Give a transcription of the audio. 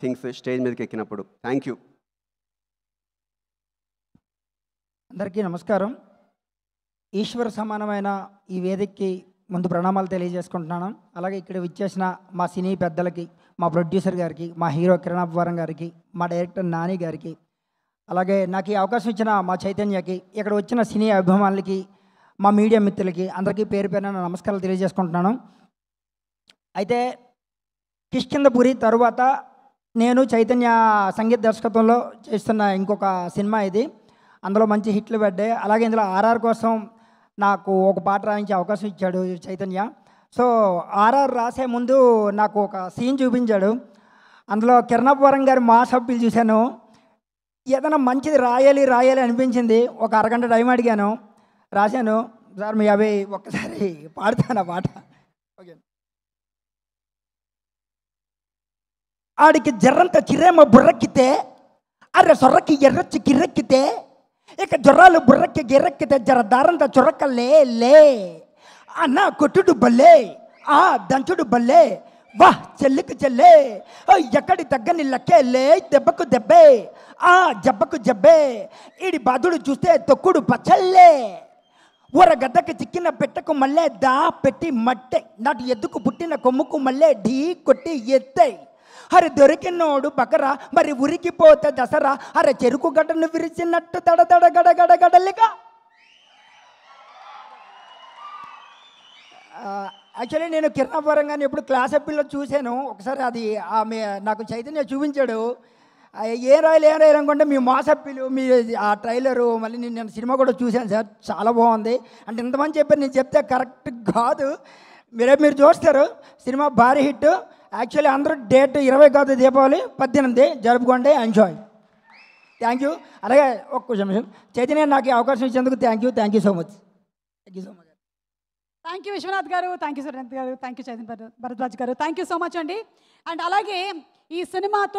Things stage మీదకి ఎక్కినప్పుడు. Thank you. అందరికీ నమస్కారం. ఈశ్వర సమానమైన ఈ వేదికకి ముందు ప్రణామాలు తెలియజేసుకుంటున్నాను. అలాగే ఇక్కడ విచ్చేసిన మా సినీ పెద్దలకి, మా ప్రొడ్యూసర్ గారికి, మా హీరో కిరణ్ అబ్బవరం గారికి, మా డైరెక్టర్ నాని గారికి, అలాగే నాకు ఈ అవకాశం ఇచ్చిన మా చైతన్యకి, ఇక్కడ వచ్చిన సినీ అభిమానులకి, మా మీడియా మిత్రులకి అందరికీ పేరు పేరున నమస్కారాలు తెలియజేసుకుంటున్నాను. అయితే కిష్కింధపురి తరువాత నేను చైతన్య సంగీత దర్శకత్వంలో చేస్తున్న ఇంకొక సినిమా ఇది. అందులో మంచి హిట్లు పడ్డాయి. అలాగే ఇందులో ఆర్ఆర్ కోసం నాకు ఒక పాట రాయించే అవకాశం ఇచ్చాడు చైతన్య. సో ఆర్ఆర్ రాసే ముందు నాకు ఒక సీన్ చూపించాడు. అందులో కిరణ్ అబ్బవరం గారి మా సభ్యులు చూశాను. ఏదైనా మంచిది రాయాలి అనిపించింది. ఒక అరగంట టైం అడిగాను, రాశాను. సార్ మీ అవి ఒక్కసారి పాడుతాను ఆ పాట. ఓకే. ఆడికి జర్రంత చిరేమ బుర్రెక్కితే, అర్రె సొర్రకి ఎర్రచ్చి కిర్రెక్కితే, ఇక జొర్రాలు బుర్రకి గిర్రెక్కితే జర దారంత చొరకలే లే అన్న కొట్టుడు బల్లే ఆ దంచుడు బల్లే వా చెల్లికి చెల్లే ఎక్కడి తగ్గని లక్కే లే దెబ్బకు దెబ్బే ఆ జబ్బకు జబ్బే ఈడి బాధుడు చూస్తే తొక్కుడు పచ్చల్లే ఊర గద్దకి చిక్కిన పెట్టకు మళ్ళీ దా పెట్టి మట్టే నాటి ఎద్దుకు పుట్టిన కొమ్ముకు మళ్ళీ ఢీ కొట్టి ఎత్తే అరే దొరికినోడు బకరా మరి ఉరికిపోతే దసరా అరే చెరుకు గడ్డను విరిచినట్టు దడదడ గడగడ గడలిగా. యాక్చువల్లీ నేను కిరణ్ అబ్బవరం గారిని ఎప్పుడు క్లాస్ అప్పీల్లో చూశాను. ఒకసారి అది ఆమె నాకు చైతన్య చూపించాడు. ఏం రాయాలి అనుకుంటే మీ మాసప్పీలు, మీ ఆ ట్రైలరు, మళ్ళీ నేను సినిమా కూడా చూశాను సార్, చాలా బాగుంది అంటే ఇంతమంది చెప్పారు. నేను చెప్తే కరెక్ట్ కాదు, మీరు చూస్తారు. సినిమా భారీ హిట్. యాక్చువల్లీ అందరూ డేట్ 20 కాదు, దీపావళి 18 జరుపుకోండి, ఎంజాయ్. Thank you. అలాగే ఒక్క నిమిషం, చైతన్య నాకు అవకాశం ఇచ్చేందుకు thank you so much. Thank you Viswanath గారు, థ్యాంక్ యూ సురేంద్ర గారు, థ్యాంక్ యూ చైతన్య భరద్వాజ్ గారు, థ్యాంక్ యూ సో మచ్ అండి. అండ్ అలాగే ఈ సినిమాతో